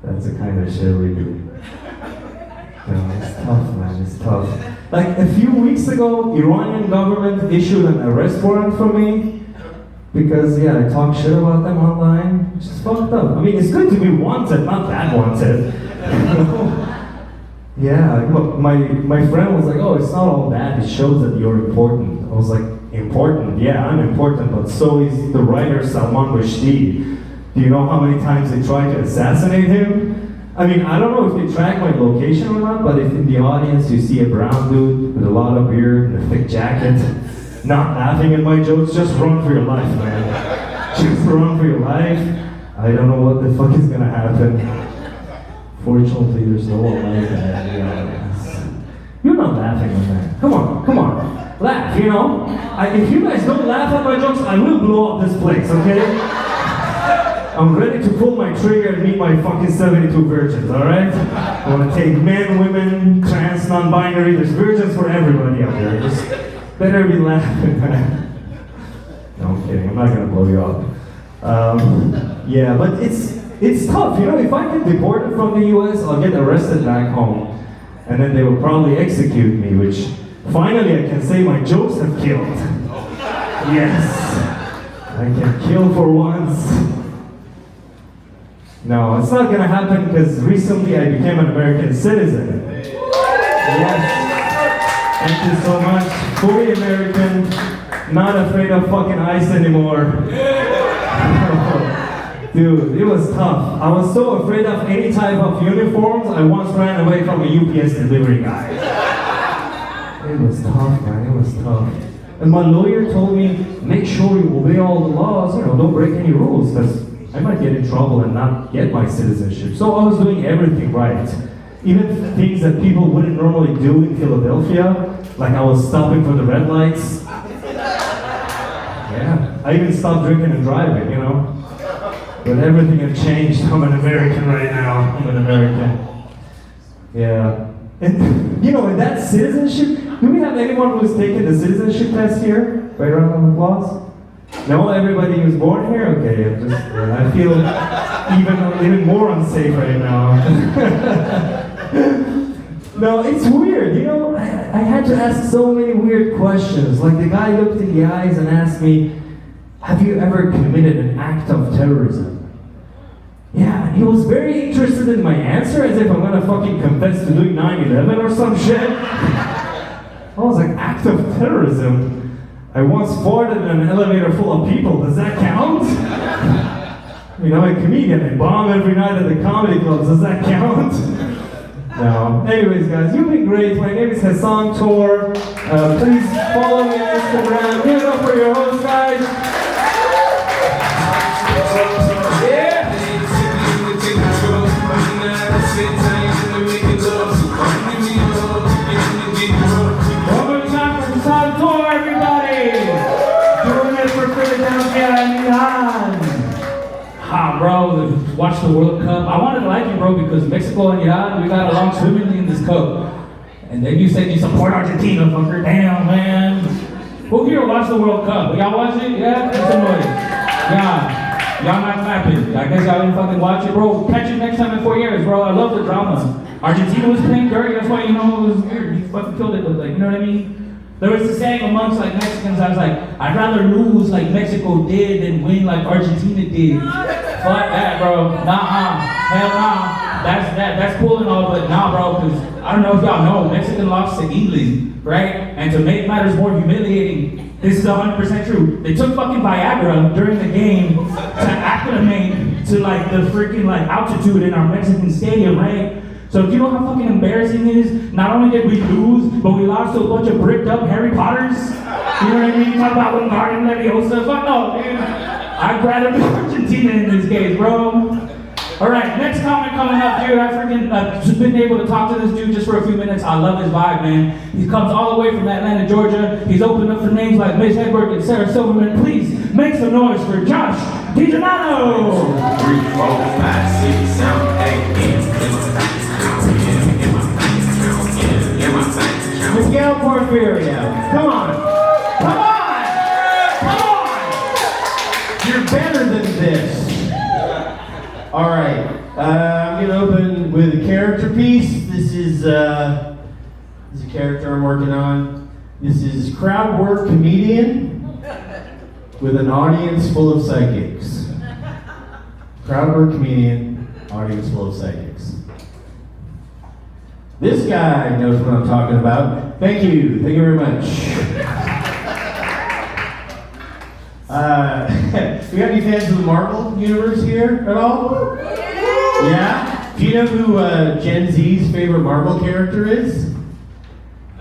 That's the kind of shit we do. It's tough, man, it's tough. Like a few weeks ago, Iranian government issued an arrest warrant for me because, I talk shit about them online, which is fucked up. I mean, it's good to be wanted, not bad wanted. Yeah, look, my friend was like, oh, it's not all bad, it shows that you're important. I was like, important? Yeah, I'm important, but so is the writer Salman Rushdie. Do you know how many times they tried to assassinate him? I mean, I don't know if they track my location or not, but if in the audience you see a brown dude with a lot of beard and a thick jacket, not laughing at my jokes, just run for your life, man. Just run for your life. I don't know what the fuck is gonna happen. Fortunately, there's no one like that in the audience. You're not laughing at that. Come on. Laugh, if you guys don't laugh at my jokes, I will blow up this place, okay? I'm ready to pull my trigger and meet my fucking 72 virgins, alright? I want to take men, women, trans, non-binary, there's virgins for everybody out there. Just better be laughing, man. No, I'm kidding, I'm not gonna blow you up. But it's tough, if I get deported from the US, I'll get arrested back home. And then they will probably execute me, which finally I can say my jokes have killed. Yes, I can kill for once. No, it's not gonna happen because recently I became an American citizen. Yes. Thank you so much. Fully American, not afraid of fucking ICE anymore. Dude, it was tough. I was so afraid of any type of uniforms, I once ran away from a UPS delivery guy. It was tough, man, it was tough. And my lawyer told me, make sure you obey all the laws, don't break any rules, because I might get in trouble and not get my citizenship. So I was doing everything right. Even things that people wouldn't normally do in Philadelphia, like I was stopping for the red lights. Yeah, I even stopped drinking and driving, But everything has changed. I'm an American right now. I'm an American. Yeah. And, in that citizenship, do we have anyone who's taken the citizenship test here? Right, round of applause? No, everybody who's born here? Okay, I feel even more unsafe right now. No, it's weird, I had to ask so many weird questions. Like the guy looked in the eyes and asked me, have you ever committed an act of terrorism? Yeah, and he was very interested in my answer, as if I'm gonna fucking confess to doing 9/11 or some shit. I was like, act of terrorism? I once farted in an elevator full of people, does that count? I'm a comedian, I bomb every night at the comedy clubs, does that count? No. Anyways, guys, you've been great. My name is Hassan Tor. Please follow me on Instagram. Give it up for your host, guys. Yeah. One more time for Hassan Tor, everybody. Doing it for Philadelphia and Iran. Bro, watch the World Cup. I wanted to like you, bro, because Mexico and Iran, we got along swimmingly in this cup. And then you said you support Argentina, fucker. Damn, man. Who here watch the World Cup? Y'all watch it? Yeah? Make some noise. Yeah. Y'all not clapping. I guess y'all didn't fucking watch it, bro. Catch you next time in 4 years, bro. I love the drama. Argentina was playing dirty, that's why, it was weird. You fucking killed it, but you know what I mean? There was the saying amongst Mexicans, I was like, I'd rather lose like Mexico did than win like Argentina did. Fuck that, bro. Nah, hell nah. That's cool and all, but nah, bro, because I don't know if y'all know, Mexican lost to England, right? And to make matters more humiliating, this is 100% true. They took fucking Viagra during the game to acclimate to the freaking altitude in our Mexican stadium, right? So do you know how fucking embarrassing it is? Not only did we lose, but we lost to a bunch of bricked up Harry Potters. You know what I mean? Talk about Wingardium Leviosa. Fuck no, dude. I'd rather be Argentina in this case, bro. Alright, next comment coming up, dude. I freaking just been able to talk to this dude just for a few minutes. I love his vibe, man. He comes all the way from Atlanta, Georgia. He's opened up for names like Mitch Hedberg and Sarah Silverman. Please make some noise for Josh DiGiovanni. 3, 4, 5, 6, 7, 8, Miguel Porfirio. Come on. You're better than this. All right. right. I'm gonna open with a character piece. This is a character I'm working on. This is crowd work comedian with an audience full of psychics. Crowd work comedian, audience full of psychics. This guy knows what I'm talking about. Thank you very much. We got any fans of the Marvel universe here at all? Yeah? Do you know who Gen Z's favorite Marvel character is?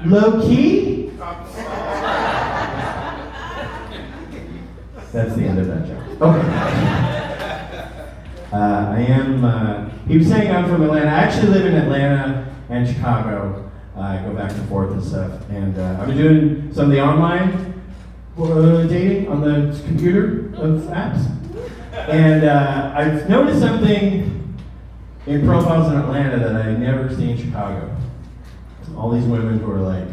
Loki? That's the end of that joke. Okay. He was saying I'm from Atlanta. I actually live in Atlanta and Chicago. I go back and forth and stuff. And I've been doing some of the online dating on the computer of apps. And I've noticed something in profiles in Atlanta that I never see in Chicago. All these women who are like,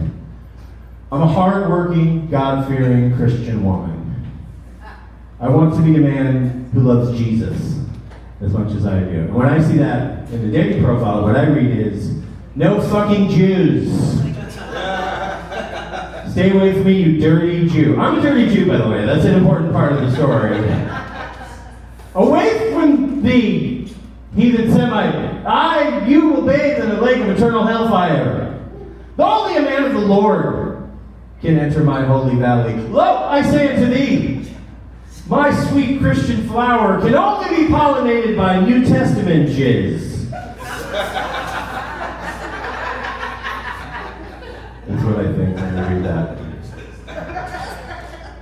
I'm a hard-working, God-fearing Christian woman. I want to be a man who loves Jesus as much as I do. And when I see that in the dating profile, what I read is, no fucking Jews. Stay away from me, you dirty Jew. I'm a dirty Jew, by the way. That's an important part of the story. Away from thee, heathen Semite. You will bathe in a lake of eternal hellfire. Only a man of the Lord can enter my holy valley. Lo, I say unto thee, my sweet Christian flower can only be pollinated by New Testament jizz. That's what I think when I read that.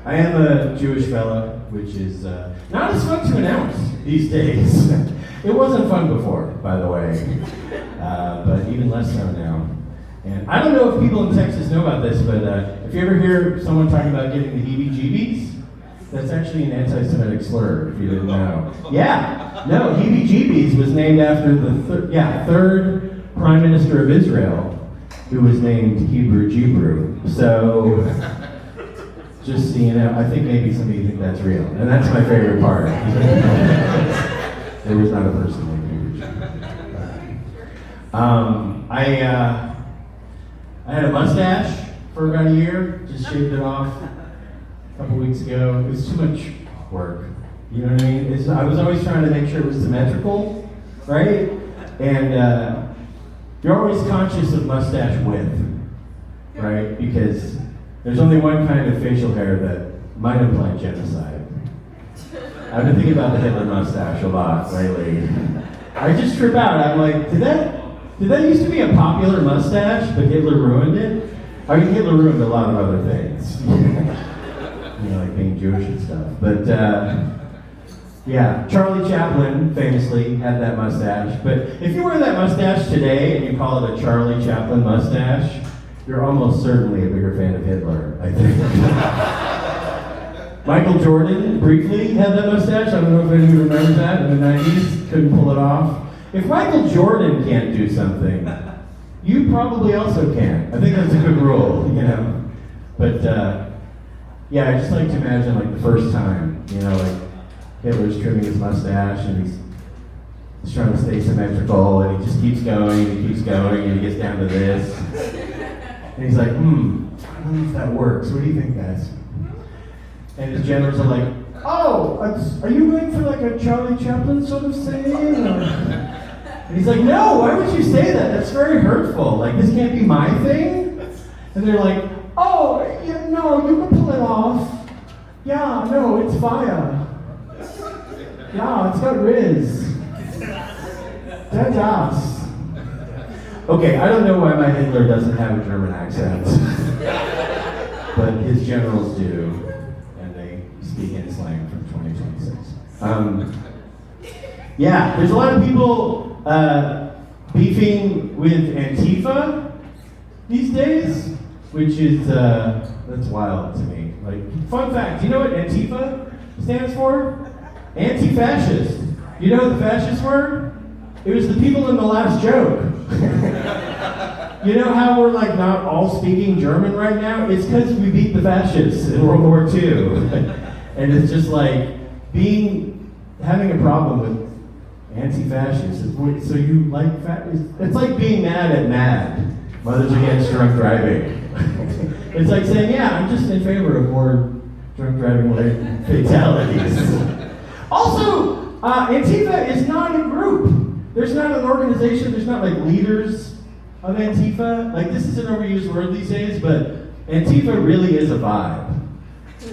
I am a Jewish fella, which is not as fun to announce these days. It wasn't fun before, by the way, but even less so now. And I don't know if people in Texas know about this, but if you ever hear someone talking about getting the heebie-jeebies, that's actually an anti-Semitic slur, if you didn't know. Yeah, no, heebie-jeebies was named after the third Prime Minister of Israel, who was named Hebrew Jebrew. So, just so you know, I think maybe some of you think that's real. And that's my favorite part. There was not a person named Hebrew Jebrew. I had a mustache for about a year, just shaved it off a couple weeks ago. It was too much work. You know what I mean? I was always trying to make sure it was symmetrical, right? And you're always conscious of mustache width, right? Because there's only one kind of facial hair that might imply genocide. I've been thinking about the Hitler mustache a lot lately. I just trip out. I'm like, did that used to be a popular mustache, but Hitler ruined it? I mean, Hitler ruined a lot of other things. Like being Jewish and stuff. But, yeah, Charlie Chaplin famously had that mustache. But if you wear that mustache today and you call it a Charlie Chaplin mustache, you're almost certainly a bigger fan of Hitler, I think. Michael Jordan briefly had that mustache. I don't know if anyone remembers that in the 90s. Couldn't pull it off. If Michael Jordan can't do something, you probably also can. I think that's a good rule, you know. But, yeah, I just like to imagine, like, the first time, like, Hitler's trimming his mustache, and he's trying to stay symmetrical, and he just keeps going, and he gets down to this. And he's like, I don't know if that works. What do you think, guys? And his generals are like, are you going for, like, a Charlie Chaplin sort of saying? And he's like, no, why would you say that? That's very hurtful. Like, this can't be my thing? And they're like, no, you can pull it off. Yeah, no, it's fire. Yeah, it's got Riz. That's us. Okay, I don't know why my Hitler doesn't have a German accent. But his generals do. And they speak in slang from 2026. Yeah, there's a lot of people beefing with Antifa these days, which is, that's wild to me. Like, fun fact, do you know what Antifa stands for? Anti-fascist. You know what the fascists were? It was the people in the last joke. You know how we're like not all speaking German right now? It's because we beat the fascists in World War II. And it's just like having a problem with Anti-fascist. So you like it's like being mad at MAD, Mothers Against Drunk Driving. It's like saying, yeah, I'm just in favor of more drunk driving fatalities. Also, Antifa is not a group. There's not an organization, there's not like leaders of Antifa. Like, this is an overused word these days, but Antifa really is a vibe.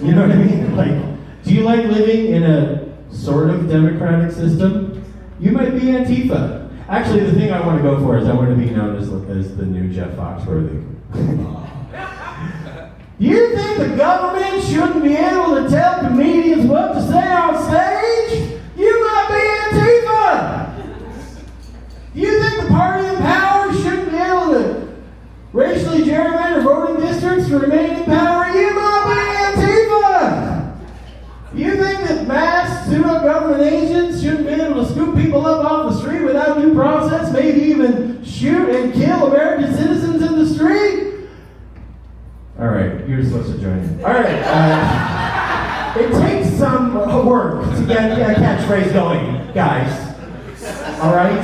You know what I mean? Like, do you like living in a sort of democratic system? You might be Antifa. Actually, the thing I want to go for is I want to be known as the new Jeff Foxworthy. You think the government shouldn't be able to tell comedians what to say on stage? You might be Antifa! You think the party in power shouldn't be able to racially gerrymander voting districts to remain in power? You might be Antifa! You think that mass pseudo-government agents shouldn't be able to scoop people up off the street without due process, maybe even shoot and kill American citizens in the street? All right, you're supposed to join in. All right, it takes some work to get a catchphrase going, guys. All right, I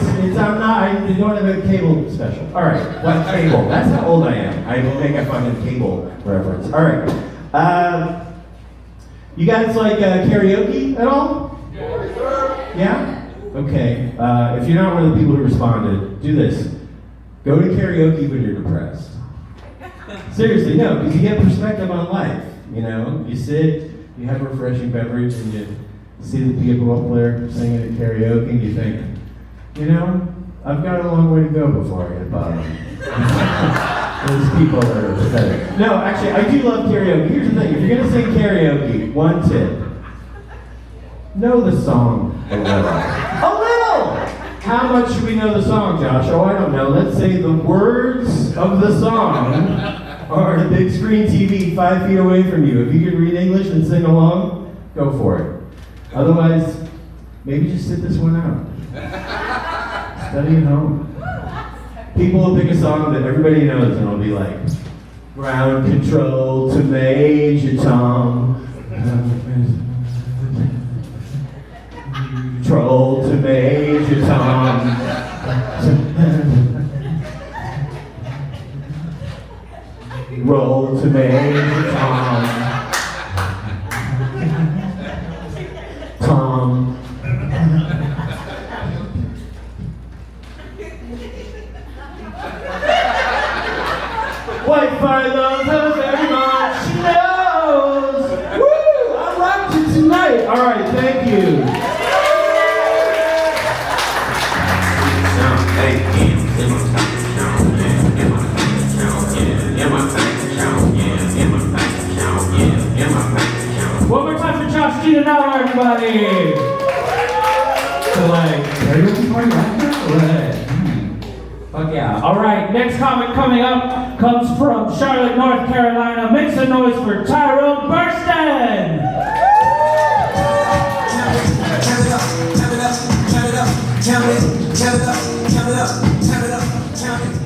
don't have a cable special. All right, what cable? That's how old I am. I will make a fucking cable reference. All right, you guys like karaoke at all? Yeah? Okay. If you're not one of the people who responded, do this. Go to karaoke when you're depressed. Seriously, no, because you get perspective on life. You know, you sit, you have a refreshing beverage, and you see the people up there singing at karaoke, and you think, you know, I've got a long way to go before I hit bottom. Those people are pathetic. No, actually, I do love karaoke. Here's the thing, if you're gonna sing karaoke, one tip. Know the song a little. A little! How much should we know the song, Josh? Oh, I don't know. Let's say the words of the song are a big screen TV 5 feet away from you. If you can read English and sing along, go for it. Otherwise, maybe just sit this one out. Study at home. People will pick a song that everybody knows and it'll be like, ground control to Major Tom. Troll to Major Tom. Roll to Major Tom. Tom. White fire loves her very much. She knows. Woo! I rocked you tonight. All right, thank you. One more time for Josh Giannotto, everybody! So like, karaoke party right now? What? Fuck yeah. Alright, next comic coming up comes from Charlotte, North Carolina. Make some noise for Tyrone Burston!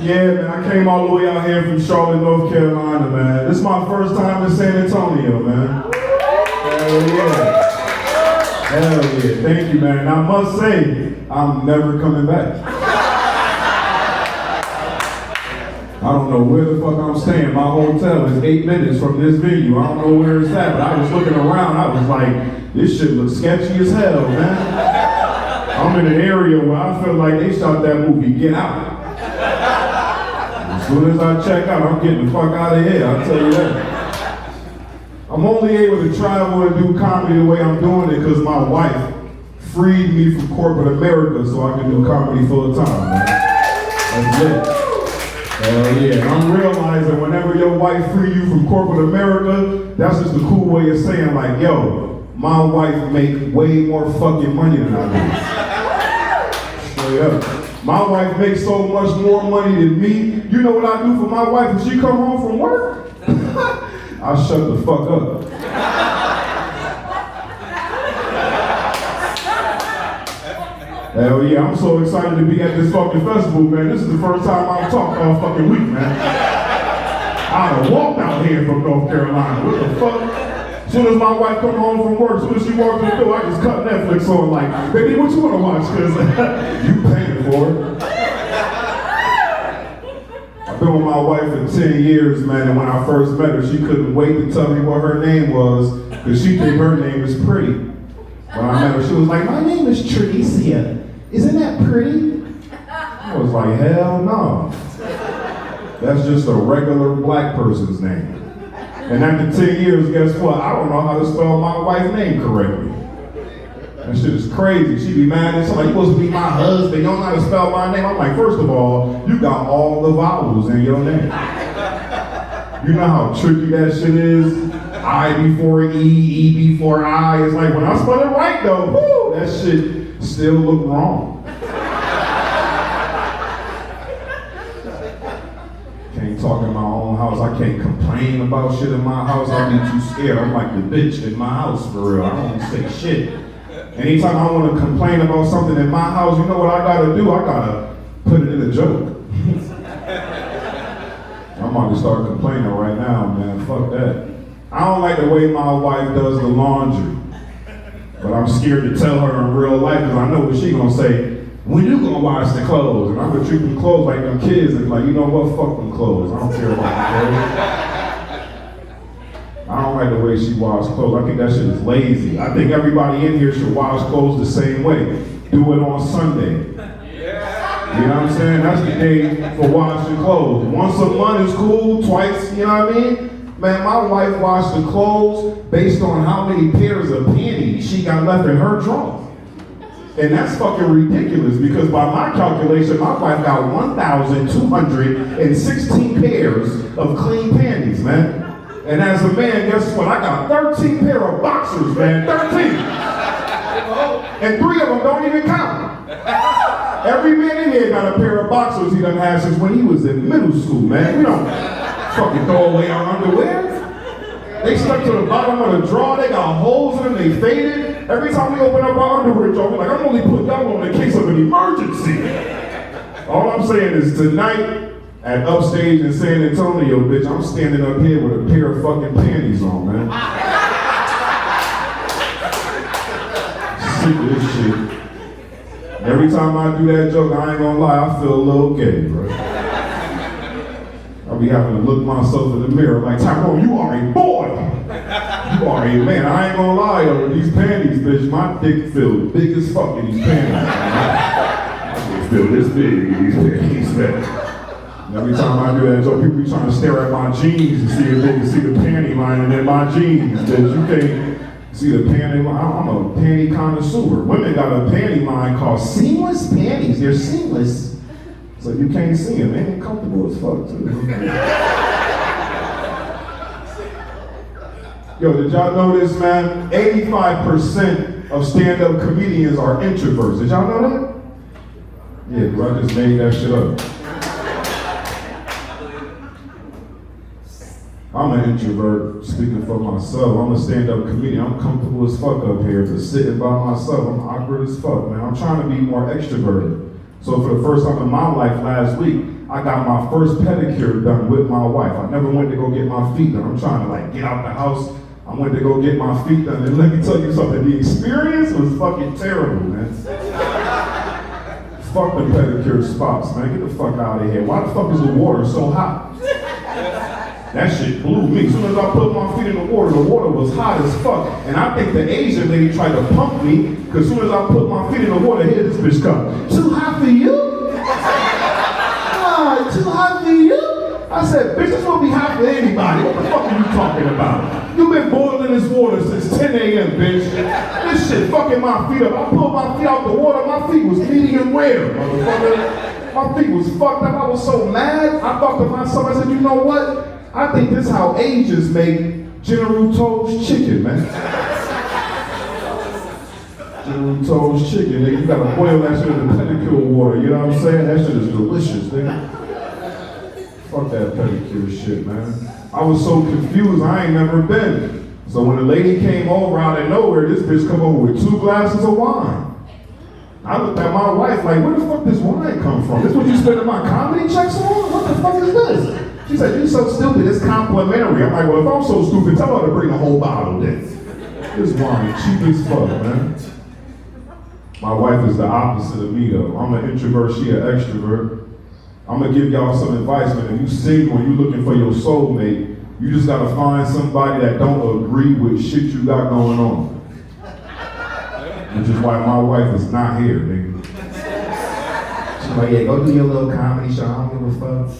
Yeah, man, I came all the way out here from Charlotte, North Carolina, man. This is my first time in San Antonio, man. Hell yeah. Hell yeah. Thank you, man. And I must say, I'm never coming back. I don't know where the fuck I'm staying. My hotel is 8 minutes from this venue. I don't know where it's at, but I was looking around. I was like, this shit looks sketchy as hell, man. I'm in an area where I feel like they shot that movie Get Out. As soon as I check out, I'm getting the fuck out of here, I'll tell you that. I'm only able to travel and do comedy the way I'm doing it because my wife freed me from corporate America so I can do comedy full time, man. That's it. Hell yeah. I'm realizing whenever your wife free you from corporate America, that's just a cool way of saying like, yo, my wife make way more fucking money than I do. Straight up. My wife makes so much more money than me. You know what I do for my wife when she come home from work? I shut the fuck up. Hell yeah, I'm so excited to be at this fucking festival, man. This is the first time I've talked all fucking week, man. I'd have walked out here from North Carolina. What the fuck? As soon as my wife come home from work, as soon as she walks in the door, I just cut Netflix on like, baby, what you wanna watch? Cause you paying for it. I've been with my wife for 10 years, man, and when I first met her, she couldn't wait to tell me what her name was, because she think her name is pretty. When I met her, she was like, my name is Tricia. Isn't that pretty? I was like, hell no. That's just a regular black person's name. And after 10 years, guess what? I don't know how to spell my wife's name correctly. That shit is crazy. She be mad at somebody, you supposed to be my husband, you don't know how to spell my name. I'm like, first of all, you got all the vowels in your name. You know how tricky that shit is? I before E, E before I. It's like, when I spell it right though, whoo, that shit still look wrong. Can't talk in my own house. I can't complain about shit in my house. I'll be too scared. I'm like the bitch in my house for real. I don't say shit. Anytime I want to complain about something in my house, you know what I gotta do? I gotta put it in a joke. I'm about to start complaining right now, man. Fuck that. I don't like the way my wife does the laundry. But I'm scared to tell her in real life because I know what she gonna say. When you gonna wash the clothes? And I'm gonna treat them clothes like them kids and be like, you know what, fuck them clothes. I don't care about the clothes. I don't like the way she washes clothes. I think that shit is lazy. I think everybody in here should wash clothes the same way. Do it on Sunday. You know what I'm saying? That's the day for washing clothes. Once a month is cool, twice, you know what I mean? Man, my wife washed the clothes based on how many pairs of panties she got left in her drawer. And that's fucking ridiculous because by my calculation, my wife got 1,216 pairs of clean panties, man. And as a man, guess what? I got 13 pair of boxers, man, 13. And 3 of them don't even count. Every man in here got a pair of boxers he done had since when he was in middle school, man. We don't fucking throw away our underwear. They stuck to the bottom of the drawer, they got holes in them, they faded. Every time we open up our underwear drawer, we're like, I'm only putting that on in case of an emergency. All I'm saying is tonight, at Upstage in San Antonio, bitch, I'm standing up here with a pair of fucking panties on, man. Sick of this shit. Every time I do that joke, I ain't gonna lie, I feel a little gay, bro. I'll be having to look myself in the mirror like, Tyrone, you are a boy. You are a man. I ain't gonna lie, yo, these panties, bitch, my dick feel big as fuck in these panties. My dick feel this big in these panties, man. Every time I do that joke, people be trying to stare at my jeans to see if they can see the panty lining in my jeans, bitch. You can't see the panty line. I'm a panty connoisseur. Women got a panty line called seamless panties. They're seamless. So you can't see them. They ain't comfortable as fuck, too. Yo, did y'all know this, man? 85% of stand-up comedians are introverts. Did y'all know that? Yeah, because I just made that shit up. I'm an introvert, speaking for myself. I'm a stand-up comedian. I'm comfortable as fuck up here, just sitting by myself. I'm awkward as fuck, man. I'm trying to be more extroverted. So for the first time in my life last week, I got my first pedicure done with my wife. I never went to go get my feet done. I'm trying to like get out the house. I went to go get my feet done. And let me tell you something, the experience was fucking terrible, man. Fuck the pedicure spots, man. Get the fuck out of here. Why the fuck is the water so hot? That shit blew me. As soon as I put my feet in the water was hot as fuck. And I think the Asian lady tried to pump me, because as soon as I put my feet in the water, here this bitch come. Too hot for you? Too hot for you? I said, bitch, this won't be hot for anybody. What the fuck are you talking about? You've been boiling this water since 10 a.m., bitch. This shit fucking my feet up. I pulled my feet out the water, my feet was medium rare, motherfucker. My feet was fucked up. I was so mad. I thought to myself, I said, you know what? I think this is how Asians make General Tso's chicken, man. General Tso's chicken, nigga. You gotta boil that shit in the pedicure water, you know what I'm saying? That shit is delicious, nigga. Fuck that pedicure shit, man. I was so confused, I ain't never been. So when the lady came over out of nowhere, this bitch come over with 2 glasses of wine. I looked at my wife like, where the fuck does wine come from? This what you spending my comedy checks on? What the fuck is this? She said, you so stupid, it's complimentary. I'm like, well, if I'm so stupid, tell her to bring a whole bottle then. This wine cheap as fuck, man. My wife is the opposite of me though. I'm an introvert, she an extrovert. I'm gonna give y'all some advice, man. If you single and you looking for your soulmate, you just gotta find somebody that don't agree with shit you got going on. Which is why my wife is not here, nigga. She's like, yeah, go do your little comedy show, I don't give a fuck.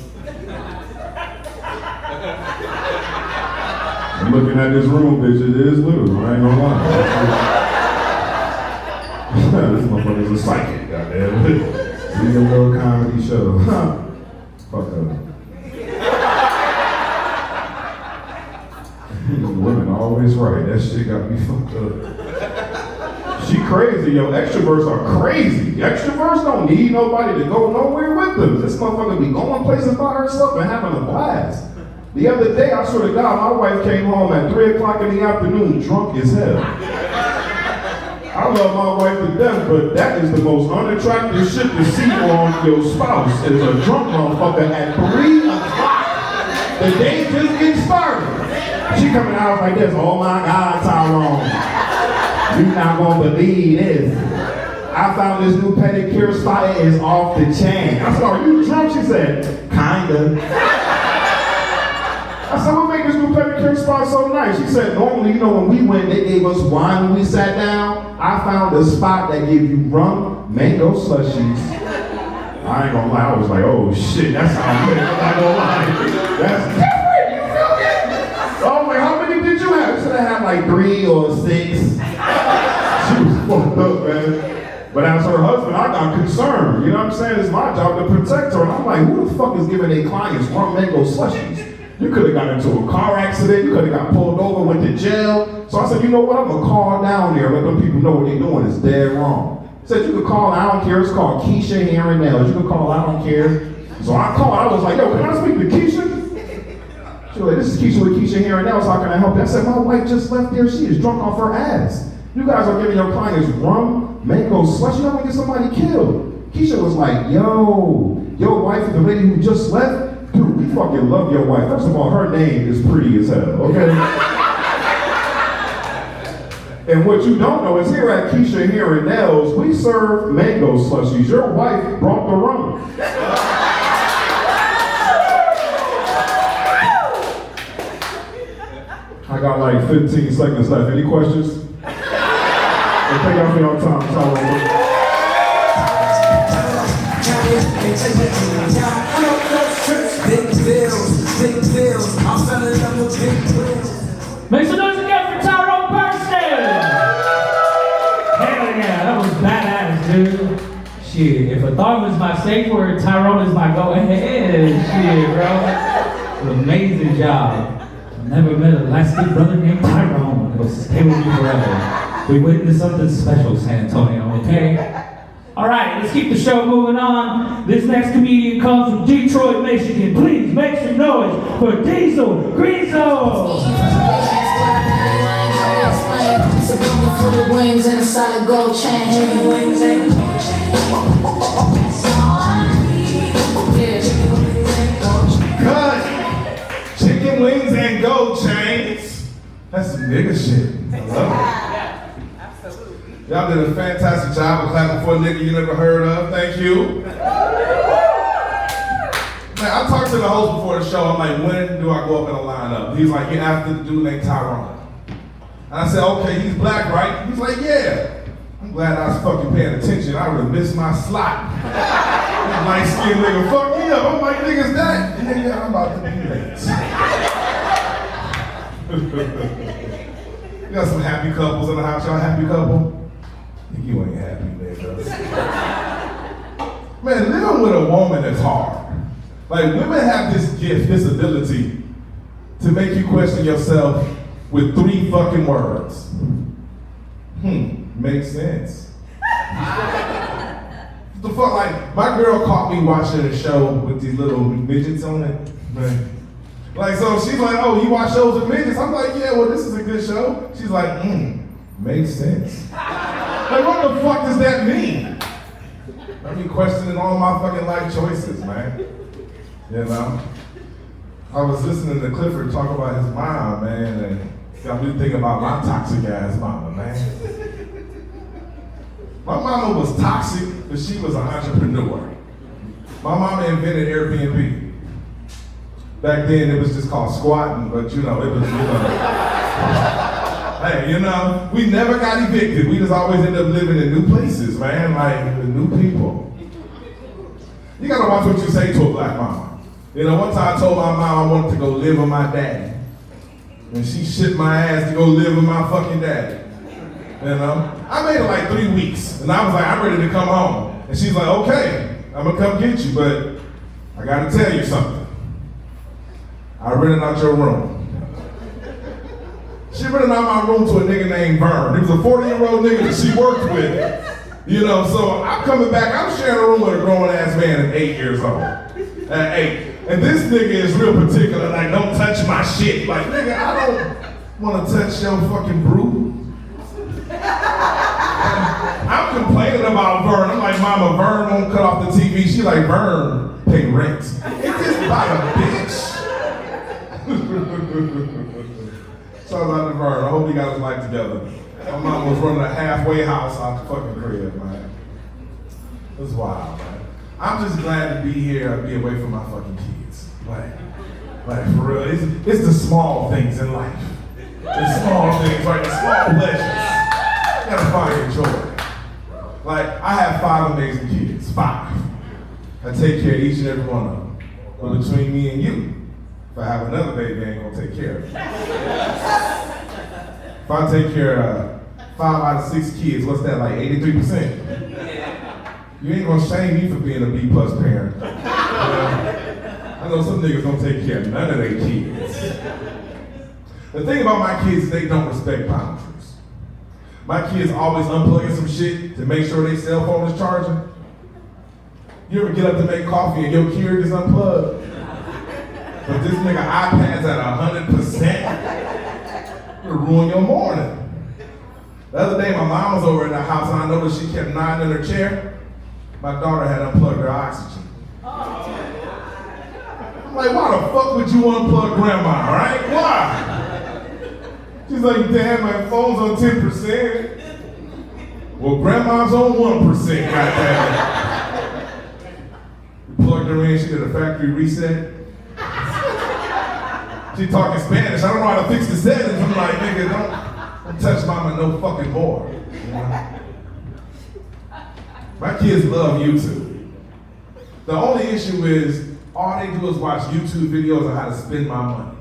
I'm looking at this room, bitch, it is little, I ain't gonna lie. This motherfucker's a psychic, goddamn. Do your little comedy show. Fuck up. Women always right. That shit got me fucked up. She crazy, yo. Extroverts are crazy. Extroverts don't need nobody to go nowhere with them. This motherfucker be going places by herself and having a blast. The other day, I swear to God, my wife came home at 3 o'clock in the afternoon, drunk as hell. I love my wife to death, but that is the most unattractive shit to see on your spouse, is a drunk motherfucker at 3 o'clock. The day just getting started. She coming out like this, oh my God, Tyrone. You not gonna believe this. I found this new pedicure spot, it is off the chain. I said, are you drunk? She said, kinda. I said, what made this new pedicure spot so nice? She said, normally, you know, when we went, they gave us wine when we sat down. I found a spot that gave you rum, mango slushies. I ain't gonna lie, I was like, oh shit, that sounds good. I'm not gonna lie. That's different, you feel me? I was like, how many did you have? She said I had like 3 or 6. She was fucked up, man. But as her husband, I got concerned. You know what I'm saying? It's my job to protect her. And I'm like, who the fuck is giving their clients rum mango slushies? You could have got into a car accident. You could have got pulled over, went to jail. So I said, you know what? I'm going to call down there, let them people know what they're doing is dead wrong. Said you could call, I don't care. It's called Keisha Hair and Nails. You could call, I don't care. So I called. I was like, yo, can I speak to Keisha? She was like, this is Keisha with Keisha Hair and Nails. How can I help you? I said, my wife just left there. She is drunk off her ass. You guys are giving your clients rum, mango slush. You don't want to get somebody killed. Keisha was like, yo, your wife is the lady who just left? Dude, we fucking love your wife. First of all, her name is pretty as hell, okay? And what you don't know is here at Keisha Hair and Nails, we serve mango slushies. Your wife brought the rum. I got like 15 seconds left. Any questions? Hey, take out for your time. Make some noise again for Tyrone Burston! Hell yeah, that was badass, dude. Shit, if a thought was my safe word, Tyrone is my go-ahead. Shit, bro. Amazing job. Never met a light-skinned brother named Tyrone. It'll stay with me forever. We witnessed something special, San Antonio, okay? All right, let's keep the show moving on. This next comedian comes from Detroit, Michigan. Please make some noise for Diesel Greenzo. Full of wings and a solid gold chain. Cut! Chicken wings and gold chains. That's some nigga shit. I love it. Y'all did a fantastic job of clapping for a nigga you never heard of. Thank you. Man, I talked to the host before the show. I'm like, when do I go up in a lineup? He's like, you're after the dude named Tyrone. And I said, okay, he's black, right? He's like, yeah. I'm glad I was fucking paying attention. I would have missed my slot. Light skinned nigga, fuck me up. I'm like, nigga's that? Nigga, I'm about to be late. You got some happy couples in the house. Y'all happy couple? You ain't happy, nigga. Man, living with a woman is hard. Like, women have this gift, this ability to make you question yourself with 3 fucking words. Makes sense. What the fuck, like, my girl caught me watching a show with these little midgets on it. Right. Like, so she's like, oh, you watch shows with midgets? I'm like, yeah, well, this is a good show. She's like, makes sense. Like, what the fuck does that mean? I be questioning all my fucking life choices, man. You know? I was listening to Clifford talk about his mom, man, and got me thinking about my toxic ass mama, man. My mama was toxic, but she was an entrepreneur. My mama invented Airbnb. Back then it was just called squatting, but it was, hey, we never got evicted. We just always ended up living in new places, man, like with new people. You gotta watch what you say to a black mama. One time I told my mom I wanted to go live with my daddy. And she shit my ass to go live with my fucking daddy. I made it like 3 weeks. And I was like, I'm ready to come home. And she's like, okay, I'm gonna come get you, but I gotta tell you something. I rented out your room. She rented out my room to a nigga named Vern. He was a 40-year-old nigga that she worked with. So I'm coming back, I'm sharing a room with a grown-ass man at 8 years old. At 8. And this nigga is real particular, like, don't touch my shit. Like, nigga, I don't want to touch your fucking brew. I'm complaining about Vern. I'm like, mama, Vern won't cut off the TV. She like, Vern, pay rent. It's just by a bitch. Shout out to Vern. I hope he got his life together. My mom was running a halfway house out the fucking crib, man. It was wild, man. I'm just glad to be here and be away from my fucking kids. Like for real, it's the small things in life. The small things, right? The small pleasures. You gotta find your joy. Like, I have 5 amazing kids, 5. I take care of each and every one of them. But between me and you, if I have another baby, I ain't gonna take care of it. If I take care of 5 out of 6 kids, what's that, like 83%? You ain't gonna shame me for being a B+ parent. I know some niggas don't take care of none of their kids. The thing about my kids is they don't respect boundaries. My kids always unplugging some shit to make sure their cell phone is charging. You ever get up to make coffee and your kid is unplugged? But this nigga iPad's at 100%. It'll ruin your morning. The other day my mom was over at the house and I noticed she kept nodding in her chair. My daughter had unplugged her oxygen. I'm like, why the fuck would you unplug grandma, right? Why? She's like, Dad, my phone's on 10%. Well, grandma's on 1%, goddamn. We plugged her in, she did a factory reset. She talking Spanish, I don't know how to fix the settings. I'm like, nigga, don't touch mama no fucking more. My kids love YouTube. The only issue is, all they do is watch YouTube videos on how to spend my money.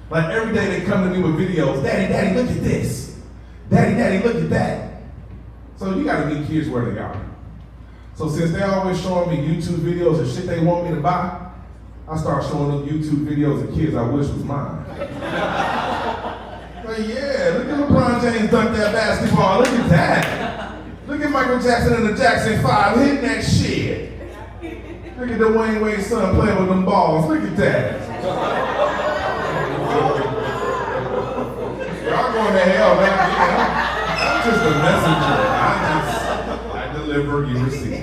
Like every day they come to me with videos, Daddy, look at this. Daddy, look at that. So you gotta meet kids where they are. So since they always showing me YouTube videos of shit they want me to buy, I start showing them YouTube videos of kids I wish was mine. Like, yeah, look at LeBron James dunk that basketball, look at that. Look at Michael Jackson and the Jackson 5 hitting that shit. Look at Dwayne Wade's son playing with them balls, look at that. Y'all going to hell, man. I'm just a messenger. I deliver, you receive.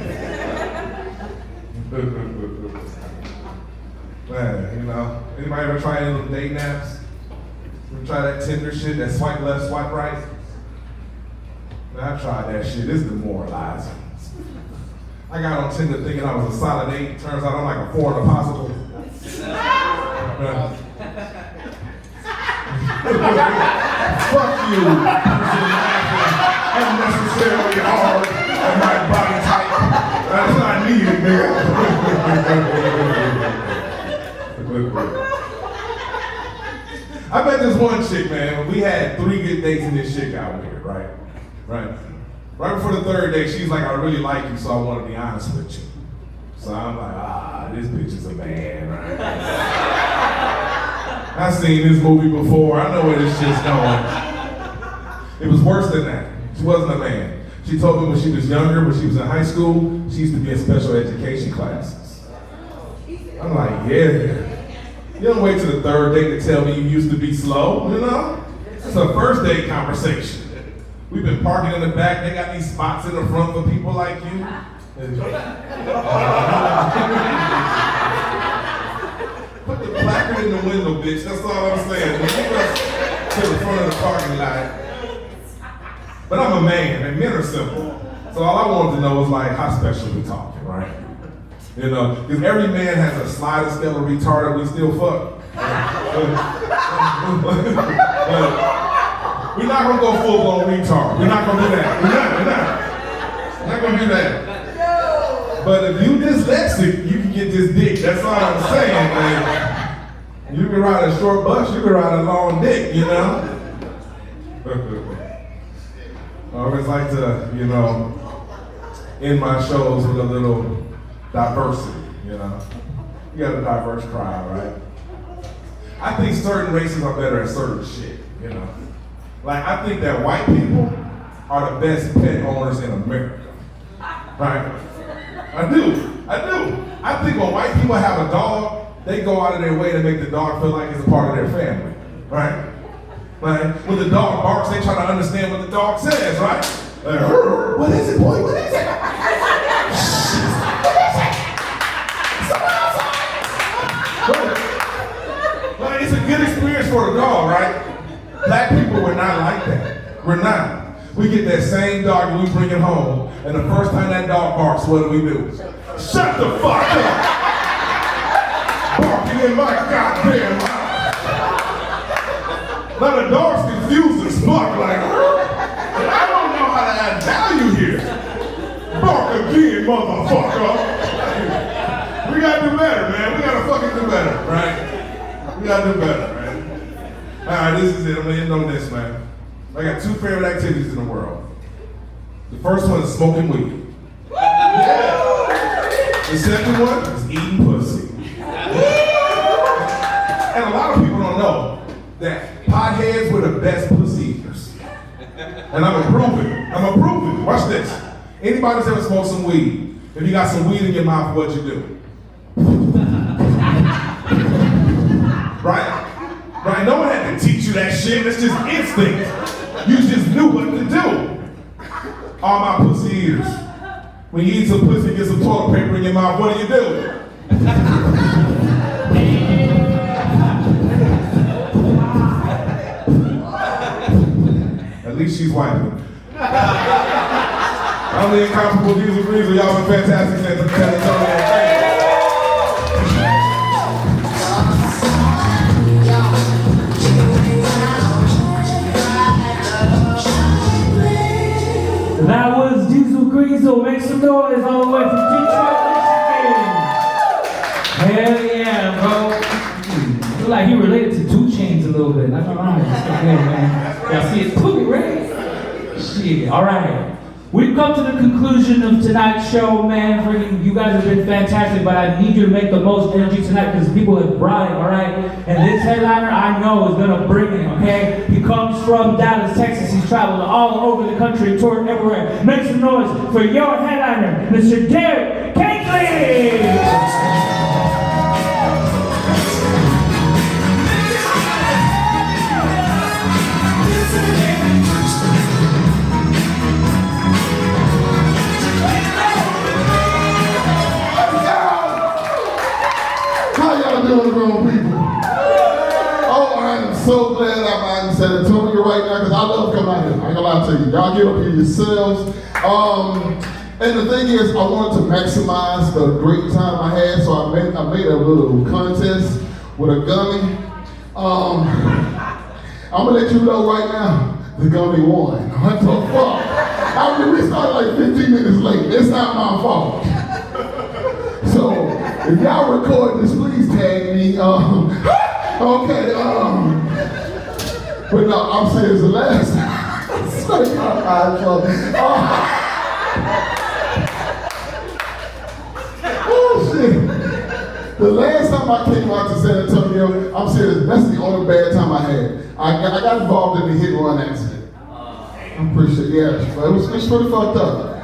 Man, anybody ever try any of them date naps? Ever try that Tinder shit, that swipe left, swipe right? Man, I tried that shit, it's demoralizing. I got on Tinder thinking I was a solid 8, turns out I'm like a 4 and a possible. Fuck you, unnecessarily hard on my body type. That's not needed, nigga. I met this one chick, man. We had 3 good dates and this shit got weird, right? Right before the 3rd day, she's like, I really like you, so I want to be honest with you. So I'm like, this bitch is a man, right? I've seen this movie before. I know where this shit's going. It was worse than that. She wasn't a man. She told me when she was younger, when she was in high school, she used to be in special education classes. I'm like, yeah. You don't wait till the 3rd date to tell me you used to be slow, you know? That's a first date conversation. We've been parking in the back. They got these spots in the front for people like you. them in the window, bitch. That's all I'm saying. When you go to the front of the parking lot. But I'm a man, and men are simple. So all I wanted to know was like, how special we talking, right? You know, because every man has a sliding scale of retarded, we still fuck. But we're not gonna go full blown retard. We're not gonna do that. We're not gonna do that. But if you dyslexic, you can get this dick. That's all I'm saying, man. You can ride a short bus, you can ride a long dick, you know? I always like to, you know, end my shows with a little diversity, you know? You got a diverse crowd, right? I think certain races are better at certain shit, you know? Like, I think that white people are the best pet owners in America, right? I do. I think when white people have a dog, they go out of their way to make the dog feel like it's a part of their family, right? Right? When the dog barks, they try to understand what the dog says, right? Like, what is it, boy? What is it? Like, it's a good experience for the dog, right? Black people, we're not like that. We're not. We get that same dog and we bring it home, and the first time that dog barks, what do? Shut the fuck up! Barking in my goddamn mouth. Now the dog's confused as fuck, like, I don't know how to add value here. Bark again, motherfucker. We gotta do better, man. We gotta fucking do better, right? We gotta do better, man. All right, this is it. I'm gonna end on this, man. I got two favorite activities in the world. The first one is smoking weed. Yeah. The second one is eating pussy. And a lot of people don't know that potheads were the best pussy eaters. And I'm gonna prove it. Watch this. Anybody that's ever smoked some weed, if you got some weed in your mouth, what'd you do? Right? Right? No one had to teach you that shit. It's just instinct. You just knew what to do. All my pussy eaters. When you eat some pussy, get some toilet paper in your mouth, what do? At least she's wiping. I'm the incomparable Diesel Greaser. Y'all been fantastic since San Antonio. That was Diesel Greasel. Make some noise all the way from Detroit, Michigan. Hell yeah, bro. Feel like he related to 2 Chainz a little bit. Not gonna lie. It's so good, man. Y'all see his poopy, right? Shit. All right. We've come to the conclusion of tonight's show, man. Freaking, you guys have been fantastic, but I need you to make the most energy tonight because people have brought it, all right? And this headliner, I know, is going to bring it, okay? He comes from Dallas, Texas. He's traveled all over the country, toured everywhere. Make some noise for your headliner, Mr. Derek Cakley! Doing grown people. Oh, I am so glad I'm out in San Antonio right now because I love coming out here. I ain't gonna lie to you. Y'all get up here yourselves. And the thing is, I wanted to maximize the great time I had, so I made a little contest with a gummy. I'm gonna let you know right now, the gummy won. What the fuck? I mean, we started like 15 minutes late. It's not my fault. So, if y'all record this, please tag me. Okay, but no, I'm serious. The last oh shit! The last time I came out to San Antonio, I'm serious. That's the only bad time I had. I got involved in a hit and run accident. I'm pretty sure, yeah, but it's pretty fucked up.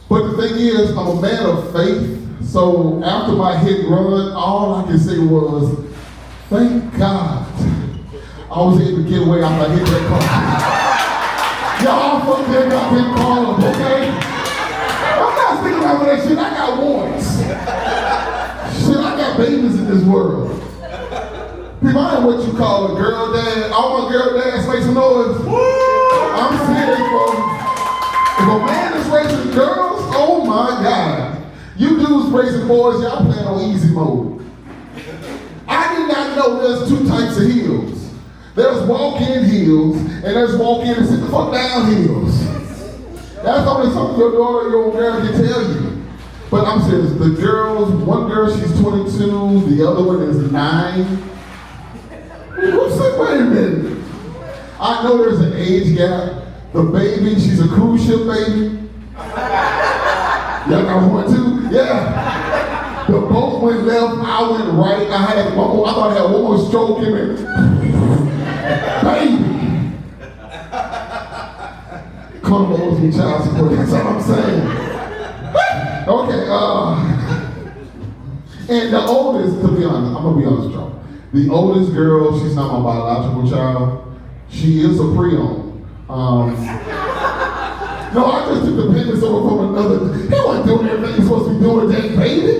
But the thing is, I'm a man of faith. So after my hit and run, all I can say was, thank God I was able to get away after I hit that car. Y'all fuck that goddamn car up, okay? I'm not sticking around with that shit. I got warrants. Shit, I got babies in this world. People, I ain't what you call a girl dad. All my girl dads make some noise. I'm serious, bro. If a man is raising girls, oh my God. You dudes raising boys, y'all playing on easy mode. I did not know there's two types of heels. There's walk-in heels, and there's walk-in and sit the fuck down heels. That's only something your daughter, your girl can tell you. But I'm serious, the girls, one girl, she's 22, the other one is 9. Who said, wait a minute? I know there's an age gap. The baby, she's a cruise ship baby. Y'all got one too? Yeah. The boat went left, I went right. I thought I had one more stroke in it. Baby. Carnival owes me child support, that's all I'm saying. Okay, and the oldest, to be honest, I'm gonna be honest with y'all. The oldest girl, she's not my biological child. She is a pre-owned. No, I just took the penance over from another. He wasn't doing everything he's supposed to be doing with that baby.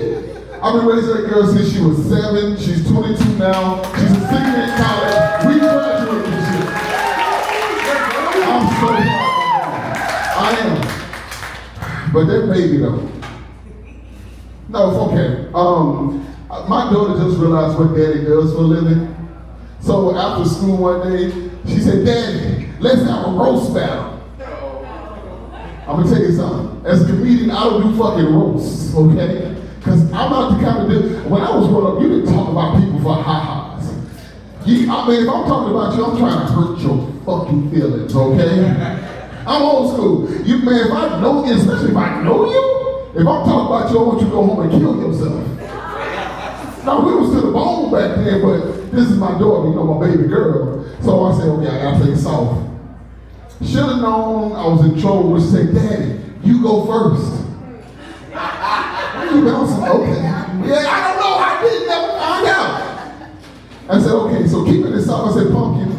I've been raising that girl since she was 7. She's 22 now. She's a senior in college. We graduated this year. I'm so proud. I am. But that baby though. No, it's okay. My daughter just realized what daddy does for a living. So after school one day, she said, Daddy, let's have a roast battle. I'm gonna tell you something. As a comedian, I don't do fucking roasts, okay? Because I'm not the kind of dude, when I was growing up, you didn't talk about people for ha-has. I mean, if I'm talking about you, I'm trying to hurt your fucking feelings, okay? I'm old school. You, man, if I know you, especially if I know you, if I'm talking about you, I want you to go home and kill yourself. Now, we was to the bone back then, but this is my daughter, you know, my baby girl. So I said, okay, I gotta play soft. Should have known I was in trouble, which said, Daddy, you go first. You bouncing? Okay. Yeah, I don't know, I didn't never find out. I said, okay, so keeping this soft, I said, Pumpkin,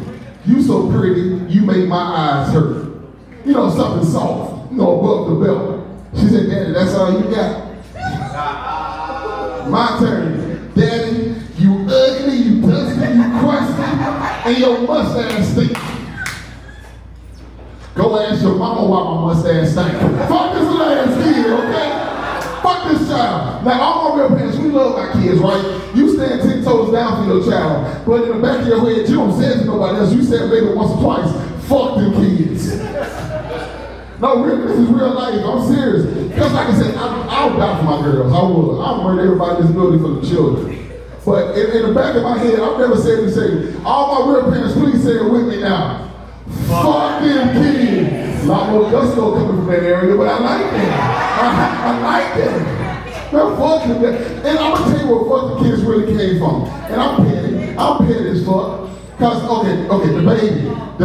you so pretty, you make my eyes hurt. You know, something soft, you know, above the belt. She said, Daddy, that's all you got. My turn. Daddy, you ugly, you dusty, you crusty, and your mustache stinks. Go ask your mama why my mustache stinks. Fuck this last kid, okay? Fuck this child. Now, all my real parents, we love our kids, right? You stand 10 toes down for your child, but in the back of your head, you don't say it to nobody else. You said maybe once or twice, fuck them kids. No, really, this is real life. I'm serious. Because like I said, I'll die for my girls. I will. I'll murder everybody in this building for the children. But in the back of my head, I've never said anything. All my real parents, please say it with me now. Fuck them kids. A lot more gusto coming from that area, but I like that. I like that. Man, fuck them. And I'm going to tell you where fuck the kids really came from. And I'm petty. I'm petty as fuck. Cause okay, the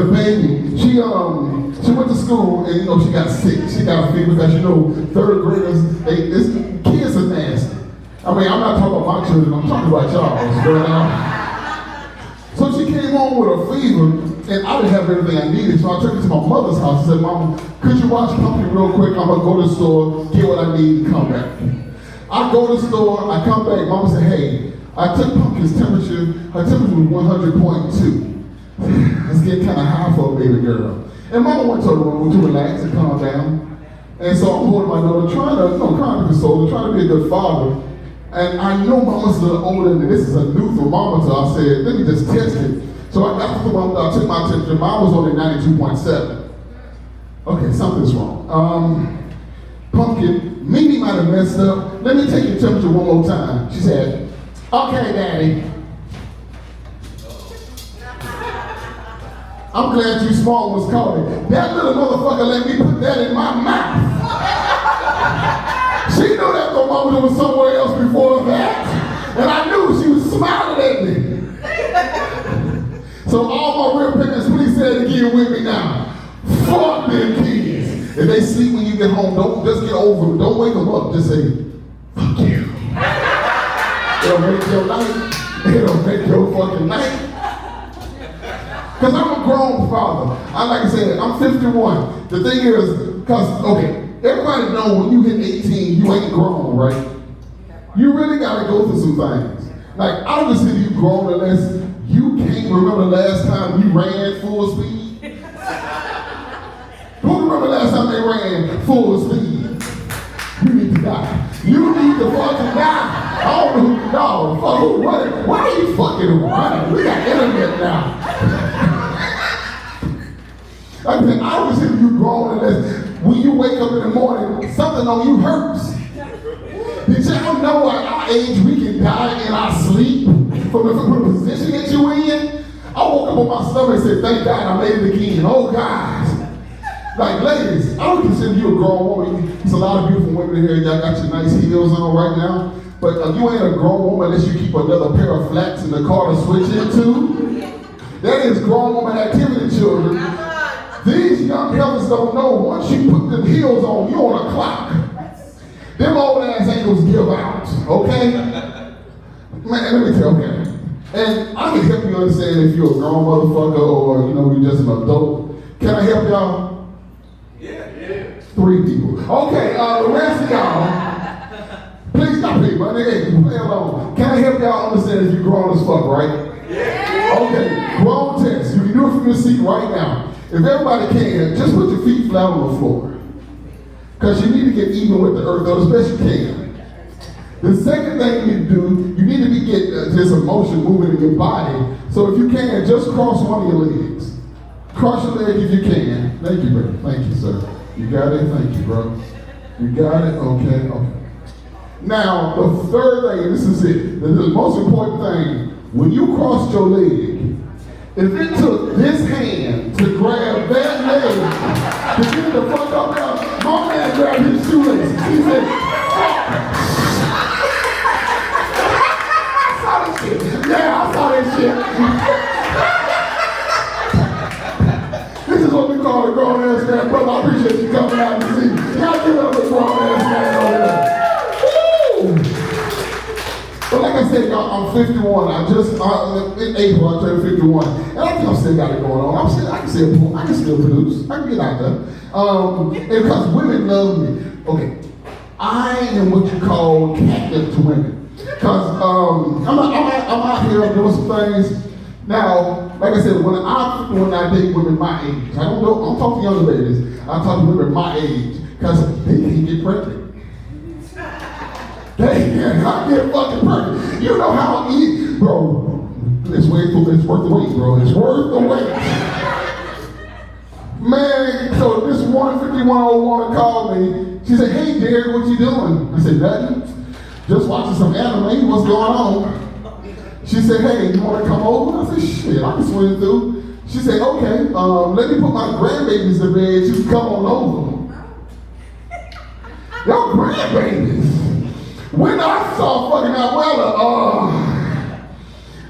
baby, she went to school and you know she got sick. She got a fever because you know third graders, kids are nasty. I mean, I'm not talking about my children. I'm talking about y'all. So she came home with a fever, and I didn't have everything I needed. So I took her to my mother's house. I said, Mama, could you watch Pumpkin real quick? I'm gonna go to the store, get what I need, and come back. I go to the store, I come back. Mama said, hey. I took Pumpkin's temperature, her temperature was 100.2. It's getting kind of high for a baby girl. And Mama went to the room to relax and calm down. And so I'm holding my daughter, trying to console her, trying to be a good father. And I know Mama's a little older and this is a new thermometer. I said, let me just test it. So I got the thermometer, I took my temperature, mine was only 92.7. Okay, something's wrong. Pumpkin, Mimi might have messed up. Let me take your temperature one more time. She said, okay, Daddy. I'm glad you small was calling. That little motherfucker let me put that in my mouth. She knew that thermometer was somewhere else before that. And I knew she was smiling at me. So all my real parents, please say it again with me now. Fuck them kids. If they sleep when you get home, don't just get over them. Don't wake them up. Just say, fuck you. It'll make your night. It'll make your fucking night. Because I'm a grown father. Like I said, I'm 51. The thing is, because, okay, everybody knows when you hit 18, you ain't grown, right? You really got to go through some things. Like, I don't consider you grown unless You can't remember the last time you ran full speed? Who remember the last time they ran full speed? You need to die. You need to fucking die. I don't know who, no, fuck who running. Why are you fucking running? We got internet now. I mean, I was if you grown unless when you wake up in the morning, something on you hurts. Did y'all know at our age we can die in our sleep from the position that you in? I woke up on my stomach and said, thank God I made it again. Oh God. Like ladies, I don't consider you a grown woman. There's a lot of beautiful women in here. Y'all got your nice heels on right now. But you ain't a grown woman unless you keep another pair of flats in the car to switch into. That is grown woman activity, children. These young fellas don't know once you put them heels on, you on a clock. Them old ass ankles give out, okay? Man, let me tell you, okay. And I can help you understand if you're a grown motherfucker or you're just an adult. Can I help y'all? Yeah. 3 people. Okay, the rest of y'all, please stop here, my nigga. Play along. Can I help y'all understand if you're grown as fuck, right? Yeah. Okay, grown test. You can do it from your seat right now. If everybody can, just put your feet flat on the floor. Because you need to get even with the earth, or as best you can. The second thing you need to do, you need to get this emotion moving in your body. So if you can, just cross one of your legs. Cross your leg if you can. Thank you, bro. Thank you, sir. You got it? Thank you, bro. You got it? Okay. Now, the third thing, this is it. The most important thing, when you cross your leg, if it took this hand to grab that leg to get the fuck up there, my man grabbed his shoelaces. He said, I saw this shit. Yeah, I saw this shit. This is what we call a grown ass man, brother. I appreciate you coming out to see. Y'all give it up a grown ass man over there. Woo! But like I said, y'all, I'm 51. In April, I turned 51. And I think I still got it going on. I can still produce. I can get out there. And because women love me. Okay, I am what you call captive to women. Because I'm out here doing some things. Now, like I said, when I date women my age, I don't talk to younger ladies. I talk to women my age. Because they can't get pregnant. They cannot get fucking pregnant. You know how easy, bro. It's worth the wait, bro. It's worth the wait. Man, so this 151-year-old woman called me. She said, hey, Derek, what you doing? I said, nothing. Just watching some anime. What's going on? She said, hey, you want to come over? I said, shit, I can swing through. She said, okay, let me put my grandbabies to bed. You can come on over. Y'all grandbabies. When I saw fucking Abuela,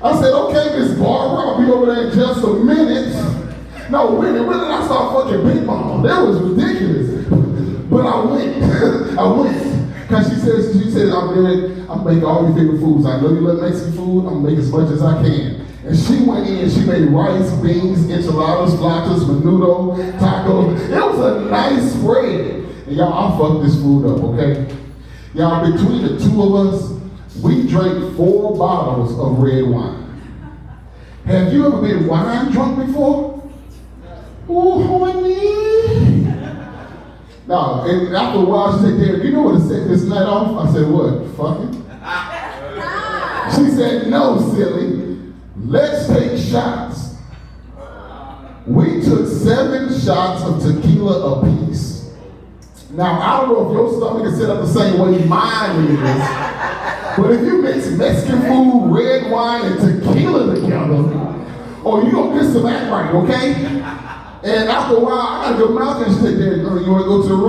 I said, okay, Miss Barbara, I'll be over there in just a minute. No, when did I saw fucking Big Mama? That was ridiculous. But I went. Because she said, I'm making all your favorite foods. I know you love Mexican food, I'm gonna make as much as I can. And she went in, she made rice, beans, enchiladas, flautas, menudo, tacos. It was a nice spread. And y'all, I'll fuck this food up, okay? Y'all, between the two of us, we drank 4 bottles of red wine. Have you ever been wine drunk before? Oh, honey. No, and after a while she said, Derek, you know what to set this night off? I said, what, fucking? She said, no, silly. Let's take shots. We took 7 shots of tequila apiece. Now, I don't know if your stomach is set up the same way mine is, but if you mix Mexican food, red wine, and tequila together, oh, you gonna get some act right, okay? And after a while, I gotta go mouth and say, Derek, you wanna go to the room?